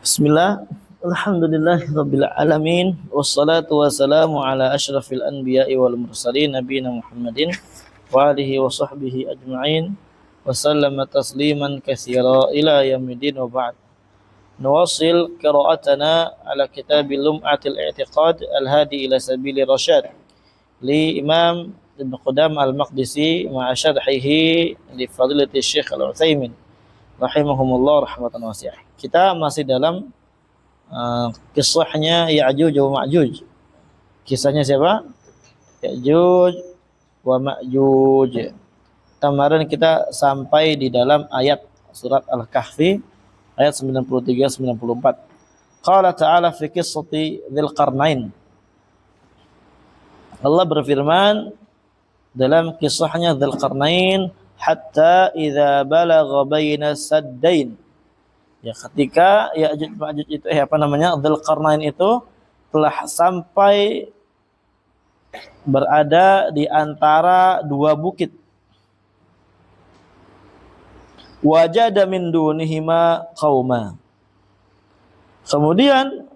Bismillah, alhamdulillahirabbil alamin, wassalatu wassalamu ala asyrafil anbiya'i wal mursalin nabiyina Muhammadin wa alihi wa sahbihi ajma'in wa sallama tasliman katsira ila yaumil wa ba'd. Nuwassil qira'atana ala kitabil lum'atil i'tiqad al-hadi ila sabilir rasyad li Imam Ibnu Qudam al-Maqdisi ma'a syarhihi li fadilati Syekh Al-Utsaimin rahimahumullah rahmatan wasi'ah. Kita masih dalam kisahnya Ya'juj wa Ma'juj. Kisahnya siapa? Ya'juj wa Ma'juj. Kemarin kita sampai di dalam ayat surat Al-Kahfi ayat 93-94. Qala ta'ala fi qissati Dzil Qarnain. Allah berfirman dalam kisahnya Dzil Qarnain, hatta idza balagha baina saddain. Ya, ketika Ya'juj Ma'juj itu Dzul Qarnain itu telah sampai berada di antara dua bukit. Wajada min dunihima qauma. Kemudian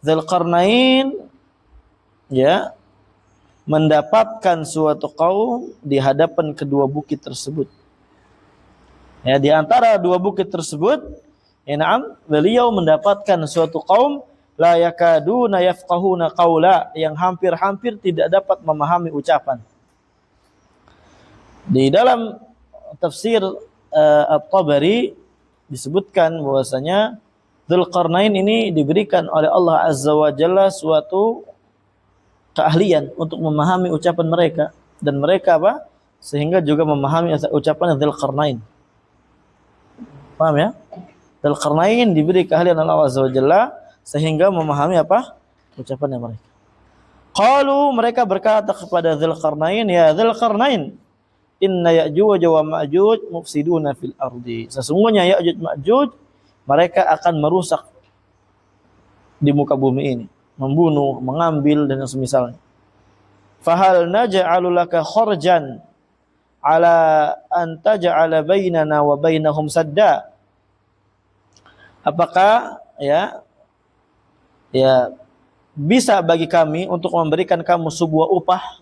Dzul Qarnain mendapatkan suatu kaum di hadapan kedua bukit tersebut. Ya, di antara dua bukit tersebut, beliau mendapatkan suatu kaum la yakaduna yafqahuna qaula, yang hampir-hampir tidak dapat memahami ucapan. Di dalam tafsir At-Tabari disebutkan bahwasanya Dzul Qarnain ini diberikan oleh Allah Azza wa Jalla suatu keahlian untuk memahami ucapan mereka, dan mereka sehingga juga memahami ucapan Dzul Qarnain. Paham ya? Dzul Qarnain diberi keahlian Allah Azza wa Jalla sehingga memahami ucapannya mereka. Qalu, mereka berkata kepada Dzul Qarnain, ya Dzul Qarnain, inna Ya'juj wa Ma'juj mufsiduna fil ardi. Sesungguhnya Ya'juj Ma'juj mereka akan merusak di muka bumi ini, membunuh, mengambil dan yang semisalnya. Fahal naj'alu laka kharjan ala an taj'ala bainana wa bainahum sadda. Apakah bisa bagi kami untuk memberikan kamu sebuah upah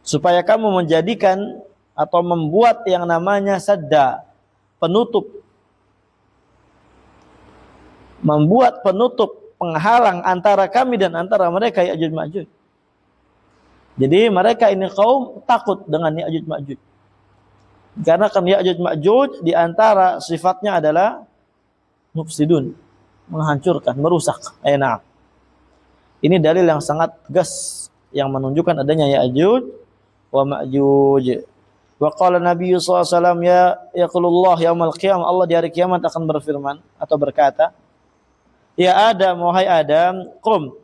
supaya kamu menjadikan atau membuat yang namanya sadda, penutup, membuat penutup penghalang antara kami dan antara mereka Ya'juj Ma'juj. Jadi mereka ini kaum takut dengan Ya'juj Ma'juj, karena kan Ya'juj Ma'juj di antara sifatnya adalah mufsidun, menghancurkan, merusak. Ini dalil yang sangat tegas yang menunjukkan adanya Ya'juj wa Ma'juj. Wa qala Nabi sallallahu alaihi wasallam, yaqulullah yaumil qiyamah, Allah di hari kiamat akan berfirman atau berkata, ya Adam, wahai Adam, qum,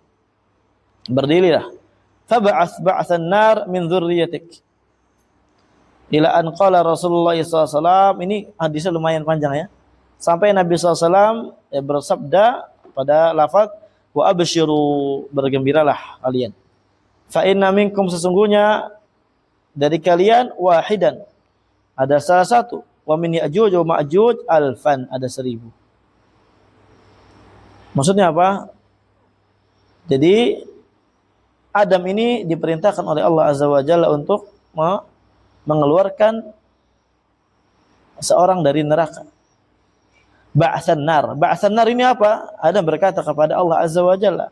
berdirilah, fab'ats ba'tsan nar min dzurriyyatik. Ila an qala Rasulullah sallallahu alaihi wasallam, ini hadisnya lumayan panjang ya. Sampai Nabi SAW bersabda pada lafaz, wa abshiru, bergembiralah kalian. Fa inna minkum, sesungguhnya dari kalian, wahidan, ada salah satu, wa min Ya'juj wa Ma'juj alfan, ada 1000. Maksudnya apa? Jadi Adam ini diperintahkan oleh Allah Azza wa Jalla untuk mengeluarkan seorang dari neraka. Ba'tsan nar. Ba'tsan nar ini apa? Adam berkata kepada Allah Azza wa Jalla,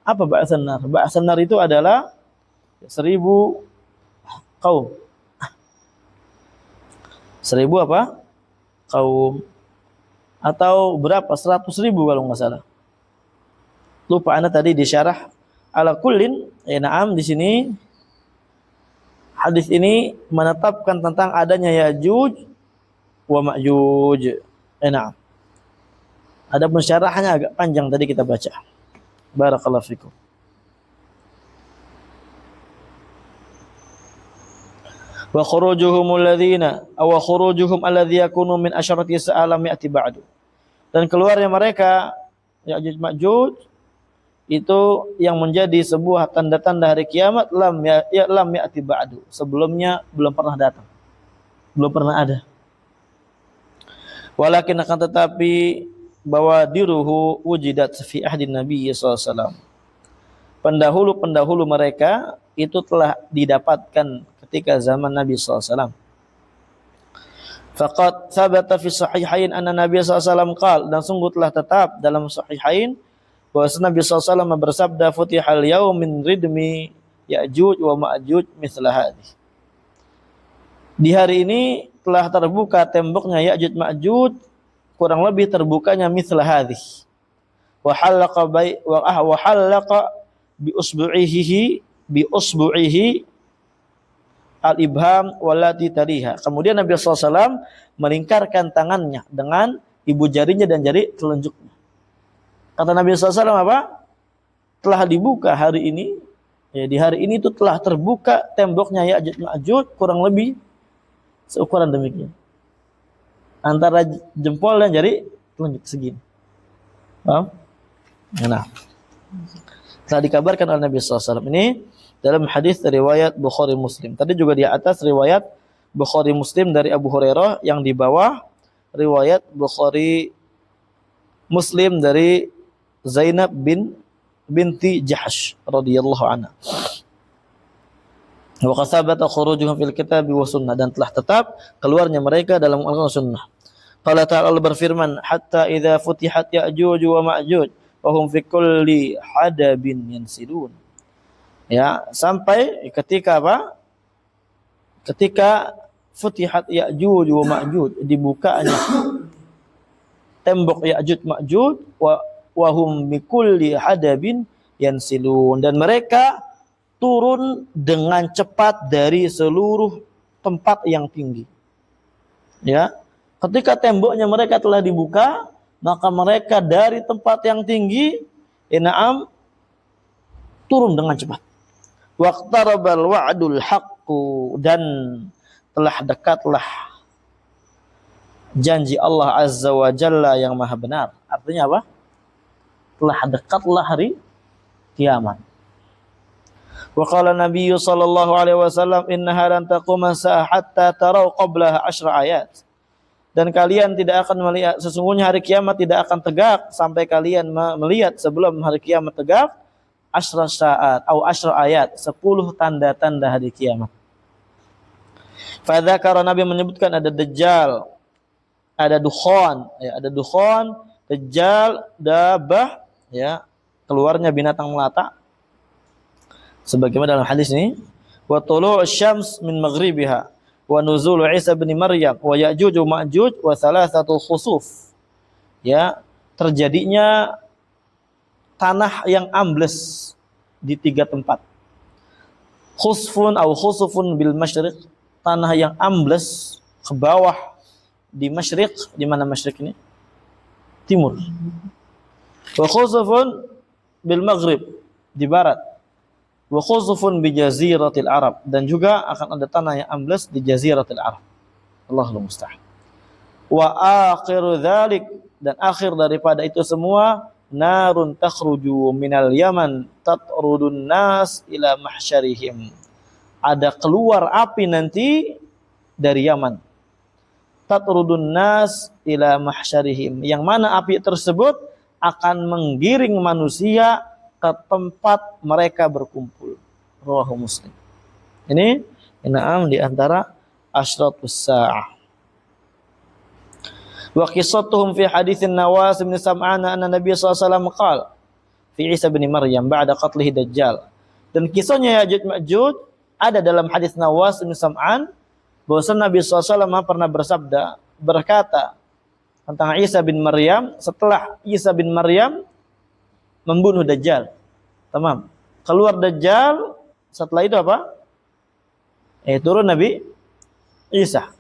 apa ba'tsan nar? Ba'tsan nar itu adalah 1000 kaum. 1000 apa? Kaum. Atau berapa? 100.000 kalau nggak salah. Lupa ana tadi di syarah. Ala kullin, di sini hadis ini menetapkan tentang adanya Ya'juj wa Ma'juj. Ada pensyarahnya agak panjang tadi kita baca. Barakallahu fikum. Wa khurujuhum alladhi yakunu min asyrati sa'alam ya'ti ba'du. Dan keluarnya mereka Ya'juj Ma'juj itu yang menjadi sebuah tanda-tanda hari kiamat, lam ya'ti ba'du. Sebelumnya belum pernah datang. Belum pernah ada. Walakin akan tetapi bawadiruhu wujidat fi ahdin Nabi sallallahu alaihi wasallam. Pendahulu-pendahulu mereka itu telah didapatkan ketika zaman Nabi sallallahu alaihi wasallam. Faqad thabata fi sahihain anna Nabi sallallahu alaihi wasallam qala, dan sungguh telah tetap dalam sahihain bahwa Nabi sallallahu alaihi wasallam bersabda, futihal yaum min ridmi Ya'juj wa Ma'juj mithla hadhihi. Di hari ini telah terbuka temboknya Ya'juj Ma'juj kurang lebih terbukanya mithla hadhihi. Wa halaqa bi usbu'ihi al-ibham wallati taliha. Kemudian Nabi SAW melingkarkan tangannya dengan ibu jarinya dan jari telunjuknya. Kata Nabi SAW apa? Telah dibuka hari ini. Ya, di hari ini itu telah terbuka temboknya Ya'juj Ma'juj kurang lebih seukuran demikian. Antara jempol dan jari telunjuk segini. Paham? Nah. Telah dikabarkan oleh Nabi SAW. Ini dalam hadis riwayat Bukhari Muslim. Tadi juga di atas riwayat Bukhari Muslim dari Abu Hurairah, yang di bawah riwayat Bukhari Muslim dari Zainab binti Jahsh radhiyallahu anha. Wa qasabata khurujuhum fil kitab wa sunnah, dan telah tetap keluarnya mereka dalam Al-Qur'an sunnah. Qala ta'ala, Allah berfirman, hatta idza futihat Ya'juj wa Ma'juj wa hum fi kulli hadabin yansilun. Ya, sampai ketika apa? Ketika futihat Ya'juj wa Ma'juj, dibukanya tembok Ya'juj Ma'juj, wa hum bi kulli hadabin yansilun, dan mereka turun dengan cepat dari seluruh tempat yang tinggi. Ya, ketika temboknya mereka telah dibuka, maka mereka dari tempat yang tinggi, turun dengan cepat. Waqtarabal wa'dul haqqu, dan telah dekatlah janji Allah Azza wa Jalla yang maha benar. Artinya apa? Telah dekatlah hari kiamat. Wa qala Nabi sallallahu alaihi wasallam, innaha lan taquma sa'ah hatta tarau qablaha 10 ayat. Dan kalian tidak akan melihat, sesungguhnya hari kiamat tidak akan tegak sampai kalian melihat sebelum hari kiamat tegak 10 saat atau 10 ayat, 10 tanda-tanda hari kiamat. Fadzakara, Nabi menyebutkan ada dajjal, ada dukhan, ya, ada dukhan, dajjal, dabah, ya, keluarnya binatang melata. Sebagaimana dalam hadis ini, wa tulu'u syams min maghribiha wa nuzulu Isa bin Maryam wa Ya'juj wa Ma'juj wa thalathatu khusuf. Ya, terjadinya tanah yang ambles di 3 tempat. Khusfun atau khusufun bil masyriq, tanah yang ambles ke bawah di masyriq. Di mana masyriq ini? Timur. Wa khusufun bil maghrib, di barat. Wa khusufun bi jaziratil Arab, dan juga akan ada tanah yang ambles di jaziratil Arab. Allahul musta'an. Wa akhiru dzalik, dan akhir daripada itu semua, narun takhruju minal Yaman tatrudun nas ila mahsyarihim. Ada keluar api nanti dari Yaman. Tatrudun nas ila mahsyarihim, yang mana api tersebut akan menggiring manusia ke tempat mereka berkumpul. Rawahu Muslim. Ini di antara asyratus sa'ah. Wa qissatuhum fi haditsin Nawas bin Sam'an anna Nabi sallallahu alaihi wasallam qala fi Isa bin Maryam ba'da qatlihi Dajjal. Dan kisahnya Ya'juj Ma'juj ada dalam hadis Nawas bin Sam'an, bahwa Nabi sallallahu alaihi wasallam pernah berkata tentang Isa bin Maryam setelah Isa bin Maryam membunuh Dajjal. Tamam. Keluar Dajjal, setelah itu apa? Turun Nabi Isa.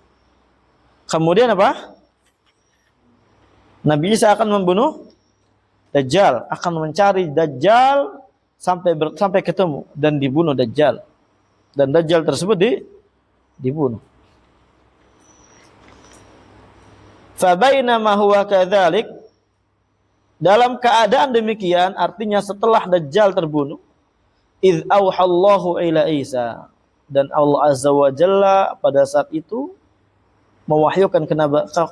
Kemudian apa? Nabi Isa akan membunuh Dajjal, akan mencari Dajjal sampai ketemu dan dibunuh Dajjal. Dan Dajjal tersebut dibunuh. Fa bainama huwa kadzalik, dalam keadaan demikian, artinya setelah Dajjal terbunuh, idz auhallahu ila Isa, dan Allah Azza wa Jalla pada saat itu mewahyukan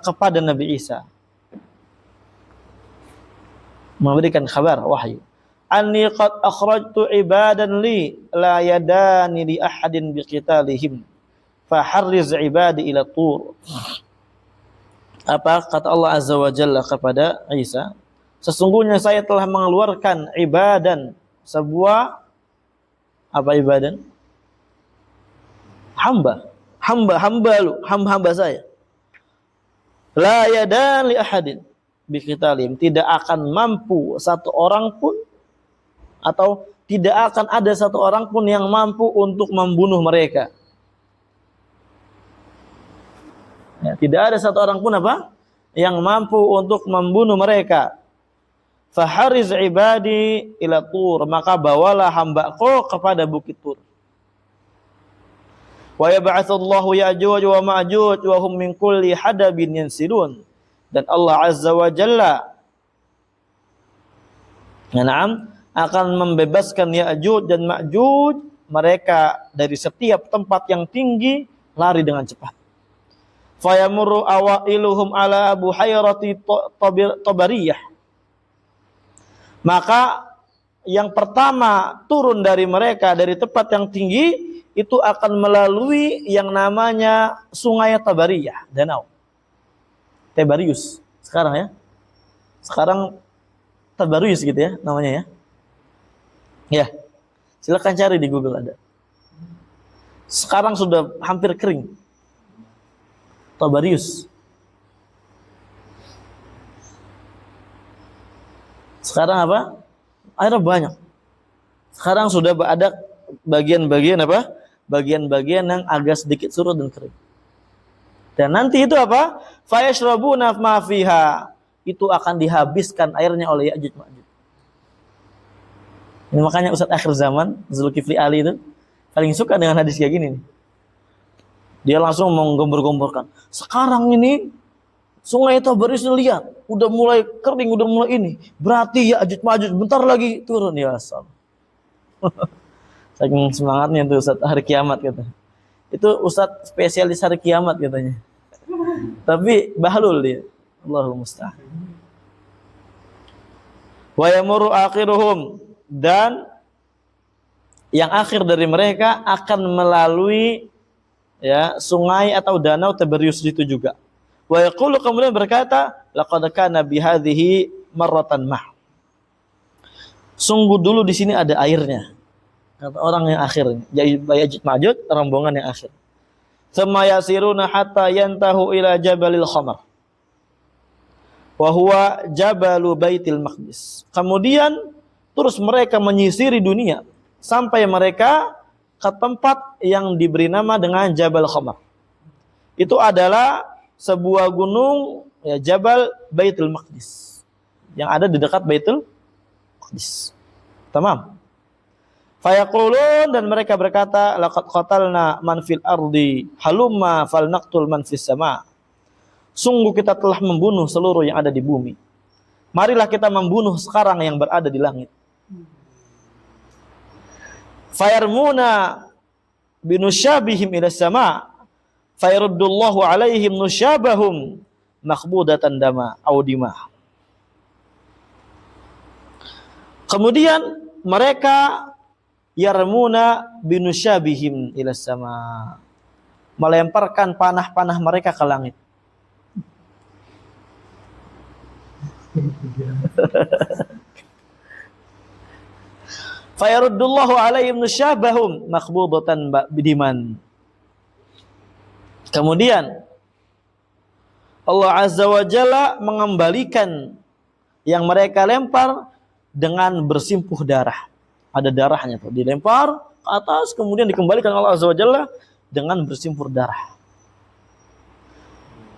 kepada Nabi Isa. memberikan kabar wahyu. Anni qad akhrajtu ibadan li la yadani li ahadin biqitalihim faharriz ibadi ila tur. Apa kata Allah Azza wa Jalla kepada Isa? Sesungguhnya saya telah mengeluarkan ibadan, sebuah apa ibadan? Hamba saya. La yadan li ahadin biqitalim, tidak akan mampu satu orang pun atau tidak akan ada satu orang pun yang mampu untuk membunuh mereka. Ya, tidak ada satu orang pun apa yang mampu untuk membunuh mereka. Fahariz ibadi ila tur, maka bawalah hambaku kepada bukit Tur. Wa yab'atsullahu Ya'juj wa Ma'juj wa hum min kulli hadabin yansilun. Dan Allah Azza wa Jalla akan membebaskan Ya'juj dan Ma'juj, mereka dari setiap tempat yang tinggi lari dengan cepat. Fayamurru awailuhum ala buhayrati Tabariyah. Maka yang pertama turun dari mereka dari tempat yang tinggi itu akan melalui yang namanya Sungai Tabariyah, danau Tiberius sekarang ya. Sekarang Tiberius gitu ya namanya ya. Ya. Silakan cari di Google ada. Sekarang sudah hampir kering. Tiberius. Sekarang apa? Airnya banyak. Sekarang sudah ada bagian-bagian apa? Bagian-bagian yang agak sedikit surut dan kering. Dan nanti itu apa? Fayashrabuna ma fiha. Itu akan dihabiskan airnya oleh Ya'juj Ma'juj. Ini makanya Ustaz akhir zaman Zulkifli Ali itu paling suka dengan hadis kayak gini nih. Dia langsung menggombor-gomborkan. Sekarang ini Sungai Tabarius lihat, udah mulai kering, udah mulai ini. Berarti Ya'juj Ma'juj bentar lagi turun ya asal. Saking semangatnya itu Ustaz hari kiamat kata. Itu Ustaz spesialis hari kiamat katanya. Tapi bahlul dia. Allahul musta'an. Wa yamurru akhiruhum, dan yang akhir dari mereka akan melalui ya sungai atau danau Tiberius itu juga. Wa yaqulu, kemudian berkata, laqad kana bihadhihi marratan mah. Sungguh dulu di sini ada airnya. Kata orang yang akhir, Ya'juj Ma'juj, rombongan yang akhir. Tsumma yasiruna hatta yantahu ila Jabalil Khamar. Wa huwa Jabalu Baitil Maqdis. Kemudian terus mereka menyisiri dunia sampai mereka ke tempat yang diberi nama dengan Jabal Khamar. Itu adalah sebuah gunung ya, Jabal Baitul Maqdis yang ada di dekat Baitul Maqdis. Tamam. Fayaqulun, dan mereka berkata, laqad qatalna man fil ardi halumma falnaqtul man fis sama. Sungguh kita telah membunuh seluruh yang ada di bumi. Marilah kita membunuh sekarang yang berada di langit. Fayarmuna binusyabihim ila sama. Fayaruddullahu alaihim nusyabahum makhbudatan dama audimah. Kemudian mereka yarmuna binusyabihim ila sama, melemparkan panah-panah mereka ke langit. Fayaruddullahu alaihim nusyabahum makhbudatan bidiman. Kemudian Allah Azza wa Jalla mengembalikan yang mereka lempar dengan bersimpuh darah. Ada darahnya tuh, dilempar ke atas kemudian dikembalikan Allah Azza wa Jalla dengan bersimpur darah.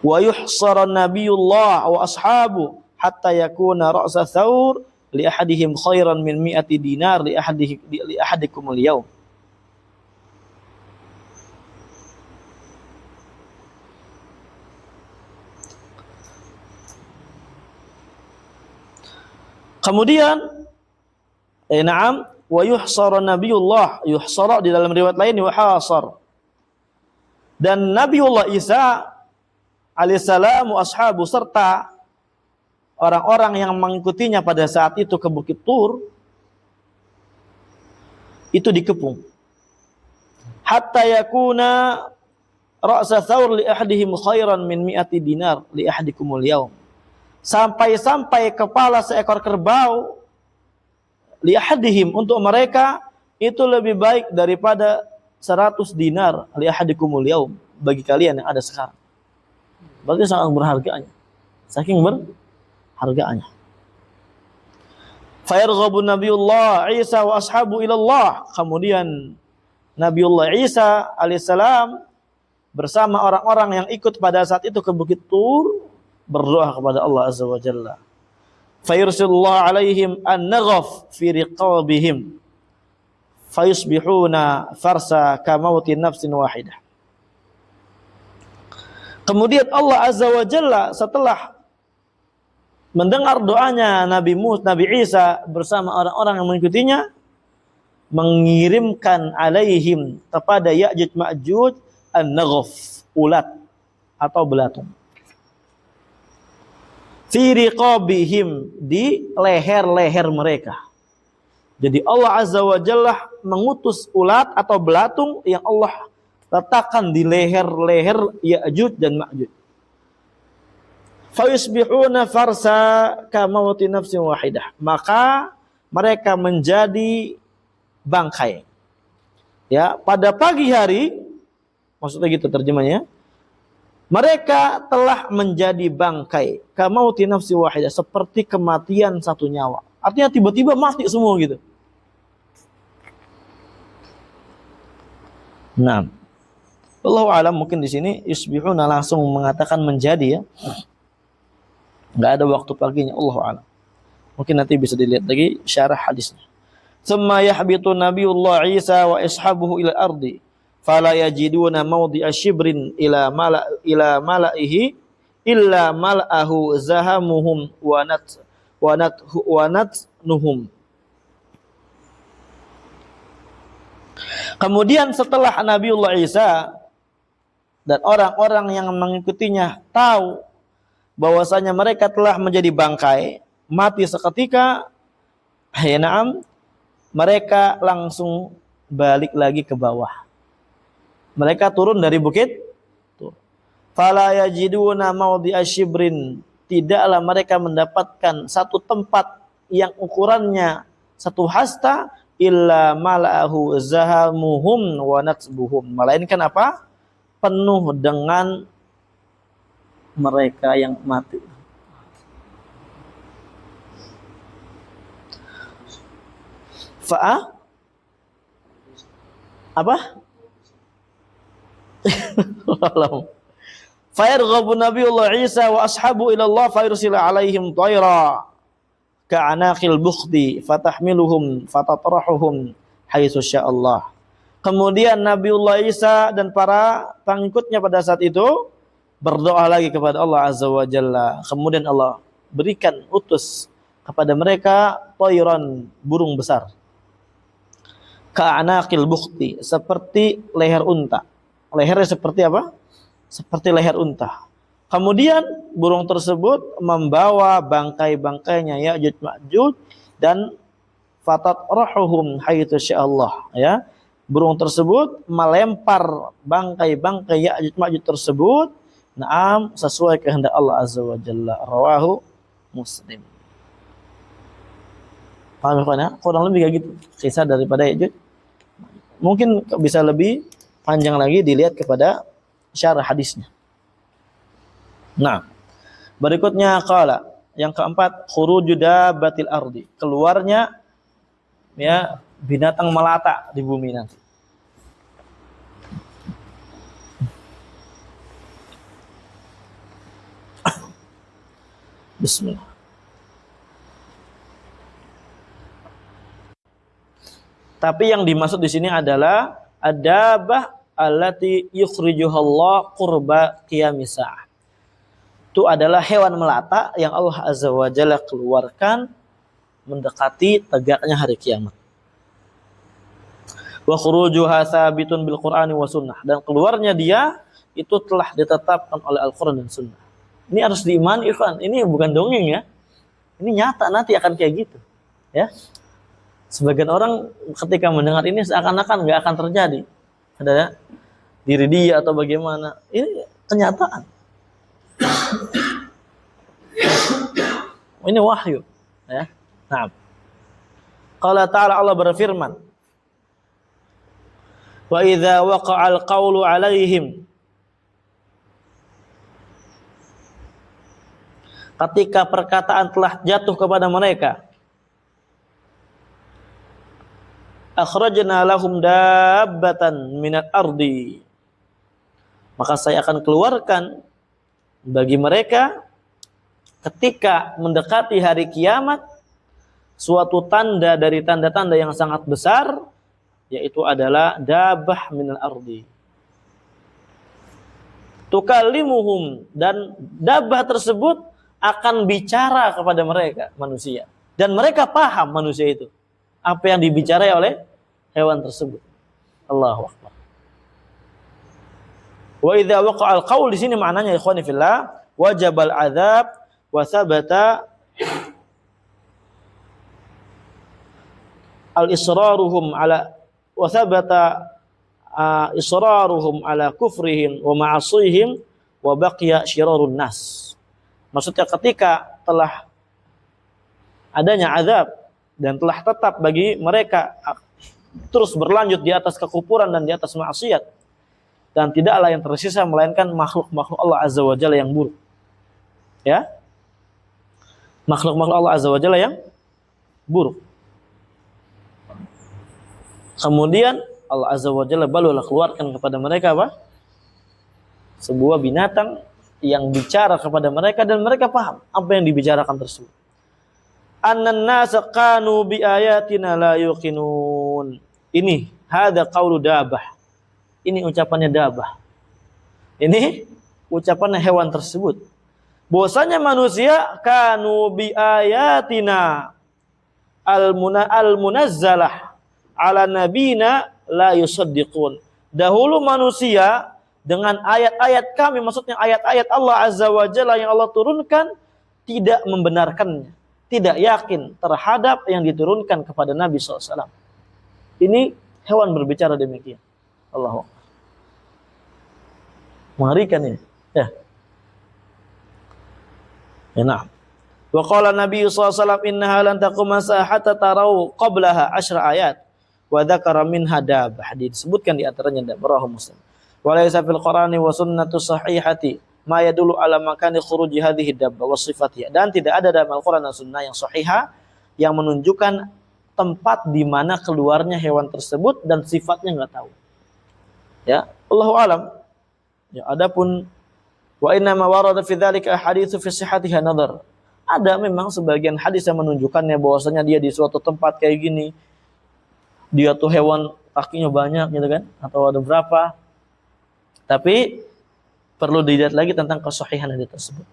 Wa yuhsara nabiyullah wa ashabu hatta yakuna ra'sa thawr li ahadihim khairan min mi'ati dinar li ahadikum al-yawm. Kemudian na'am wa yuhsara nabiyullah, yuhsara di dalam riwayat lain yuhasar. Dan Nabiullah Isa alaihissalam ashabu serta orang-orang yang mengikutinya pada saat itu ke Bukit Tur itu dikepung. Hatta yakuna ra'sa thawr li ahadihim khairan min 100 dinar li ahadikumul yaum. Sampai kepala seekor kerbau li ahadihim untuk mereka itu lebih baik daripada 100 dinar li ahadikumul yaum bagi kalian yang ada sekarang. Berarti sangat berharganya. Saking berharganya. Fayarghabu Nabiullah Isa wa ashabu ilallah. Kemudian Nabiullah Isa alaihissalam bersama orang-orang yang ikut pada saat itu ke Bukit Tur berdoa kepada Allah Azza wa Jalla. Fayursilullah alaihim an-naghaf fi riqabihim fayusbihuna farsa kamauti nafsin wahidah. Kemudian Allah Azza wa Jalla setelah mendengar doanya Nabi Isa bersama orang-orang yang mengikutinya, mengirimkan alaihim kepada Ya'juj Ma'juj an-naghaf, ulat atau belatung. Fi riqabihim, di leher-leher mereka. Jadi Allah Azza wa Jalla mengutus ulat atau belatung yang Allah letakkan di leher-leher Ya'juj dan Ma'juj. Fayusbihuna farsa kamauti nafsin wahidah. Maka mereka menjadi bangkai. Ya, pada pagi hari, maksudnya gitu terjemahnya. Mereka telah menjadi bangkai, kamauti nafsi wahidah, seperti kematian satu nyawa. Artinya tiba-tiba mati semua gitu. Nah, Allahu a'lam, mungkin di sini yusbihuna langsung mengatakan menjadi ya. Enggak ada waktu paginya, Allahu a'lam. Mungkin nanti bisa dilihat lagi syarah hadisnya. Tsumma yahbitu Nabiullah Isa wa ashabuhu ila ardi. Fala yajiduna mawdi'a shibrin ila mala'ihi illa mal'ahu zahamuhum wa natnuhum. Kemudian setelah Nabiullah Isa dan orang-orang yang mengikutinya tahu bahwasanya mereka telah menjadi bangkai, mati seketika, ya na'am, mereka langsung balik lagi ke bawah. Mereka turun dari bukit Tur. Fala yajiduna mawdi'a shibrin, tidaklah mereka mendapatkan satu tempat yang ukurannya satu hasta illa mala'ahu zahamuhum wa natsbuhum, melainkan apa? Penuh dengan mereka yang mati. Fa'a apa? Fayarghabu Nabiullah Isa wa ashabu ila Allah fayursila alaihim tayra ka'anaqil bukhti fatahmiluhum fatatrahuhum haitsu sya'allah. Kemudian Nabiullah Isa dan para pengikutnya pada saat itu berdoa lagi kepada Allah Azza wa Jalla. Kemudian Allah berikan utus kepada mereka tayran, burung besar. Ka'anaqil bukhti, seperti leher unta. Lehernya seperti apa? Seperti leher unta. Kemudian burung tersebut membawa bangkai-bangkainya Ya'juj Ma'juj dan fatatrahuhum haitsu sya'allah, ya. Burung tersebut melempar bangkai-bangkai Ya'juj Ma'juj tersebut, na'am, sesuai kehendak Allah Azza wa Jalla. Rawahu Muslim. Paham ya? Kurang lebih kayak gitu kisah daripada Ya'juj. Mungkin bisa lebih panjang lagi dilihat kepada syarah hadisnya. Nah, berikutnya qala, yang keempat, khuruju dabbatil ardi, keluarnya ya binatang melata di bumi nanti. Bismillah. Tapi yang dimaksud di sini adalah adabah allati yukhrijuhallah qurba qiyamis saah. Itu adalah hewan melata yang Allah Azza wa Jalla keluarkan mendekati tegaknya hari kiamat. Wa khurujuha sabitun bil Qur'ani wa sunnah, dan keluarnya dia itu telah ditetapkan oleh Al-Qur'an dan Sunnah. Ini harus diimani, ikhwan. Ini bukan dongeng ya. Ini nyata nanti akan kayak gitu. Ya. Sebagian orang ketika mendengar ini seakan-akan nggak akan terjadi pada diri dia atau bagaimana. Ini kenyataan. Ini wahyu. Ya. Nah. Qala ta'ala, Allah berfirman, wa idza waqa'al qawlu 'alaihim, ketika perkataan telah jatuh kepada mereka, akhrajna lahum dabbatan minal ardi, maka saya akan keluarkan bagi mereka ketika mendekati hari kiamat suatu tanda dari tanda-tanda yang sangat besar, yaitu adalah dabbah minal ardi. Tukallimuhum, dan dabbah tersebut akan bicara kepada mereka manusia, dan mereka paham manusia itu apa yang dibicarakan oleh hewan tersebut. Allahu Akbar. Wa idza waqa'al qaul, di sini maknanya ikhwani fillah, wajabal adzab wa sabata al-israruhum ala wa thabata israruhum ala kufrihim wa ma'asihim wa baqiya syirarun nas. Maksudnya ketika telah adanya azab dan telah tetap bagi mereka terus berlanjut di atas kekufuran dan di atas maksiat, dan tidaklah yang tersisa melainkan makhluk-makhluk Allah Azza wa Jalla yang buruk. Ya? Makhluk-makhluk Allah Azza wa Jalla yang buruk. Kemudian Allah Azza wa Jalla barulah keluarkan kepada mereka apa? Sebuah binatang yang bicara kepada mereka dan mereka paham apa yang dibicarakan tersebut. Annan nasa kanu bi ayatina la yuqinun. Ini hadza qaulu dabah. Ini ucapannya dabah. Ini ucapannya hewan tersebut. Bahwasanya manusia kanu bi ayatina al-munazzalah ala nabina la yusaddiqun. Dahulu manusia dengan ayat-ayat kami, maksudnya ayat-ayat Allah Azza wa Jalla yang Allah turunkan, tidak membenarkannya, tidak yakin terhadap yang diturunkan kepada Nabi SAW. Ini hewan berbicara demikian. Allahu Akbar. Mengerikan ini. Ya. Ya, nah. Wa qala Nabi SAW, innaha lan taquma hatta tarau qablaha 10 ayat. Wa dzakara minha dabbah, disebutkan di antaranya rawahu Muslim. Wa laysa fil Qur'ani wa sunnatu sahihati ma yadullu ala makani khuruji hadhihi dabbah wa sifatiha, dan tidak ada dalam Al-Qur'an dan sunnah yang sahihah yang menunjukkan tempat di mana keluarnya hewan tersebut dan sifatnya enggak tahu. Ya, Allahu alam. Ya, adapun wa inna ma warada fi dzalika haditsu fi sihhatiha nadhar. Ada memang sebagian hadis yang menunjukkannya bahwasanya dia di suatu tempat kayak gini, dia tuh hewan kakinya banyak gitu kan, atau ada berapa. Tapi perlu dilihat lagi tentang kesahihan hadis tersebut.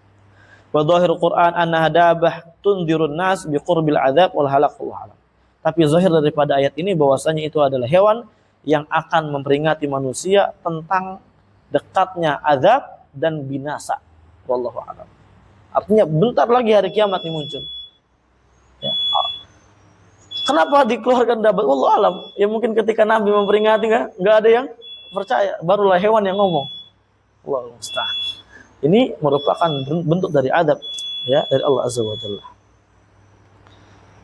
Wa dhahirul Qur'an anna dabah tundirun nas bi qurbil adzab wal halaq wallahu alam. Tapi zahir daripada ayat ini bahwasanya itu adalah hewan yang akan memperingatasi manusia tentang dekatnya azab dan binasa. Wallahu alam. Artinya bentar lagi hari kiamat ini muncul. Ya. Kenapa dikeluarkan dabat? Wallahu alam. Ya mungkin ketika Nabi memperingati enggak ada yang percaya, barulah hewan yang ngomong. Wallahu musta'an. Ini merupakan bentuk dari adab, ya, dari Allah Azza wa Jalla.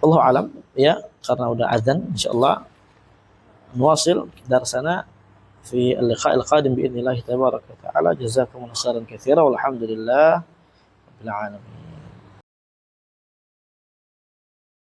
Allahu alam, ya, karena udah azan, insyaallah nuwasil darsana fi al-liqa' al-qadim bi idznillah tabaraka wa ta'ala. Jazakumullahu khairan katsiran walhamdulillah rabbil alamin.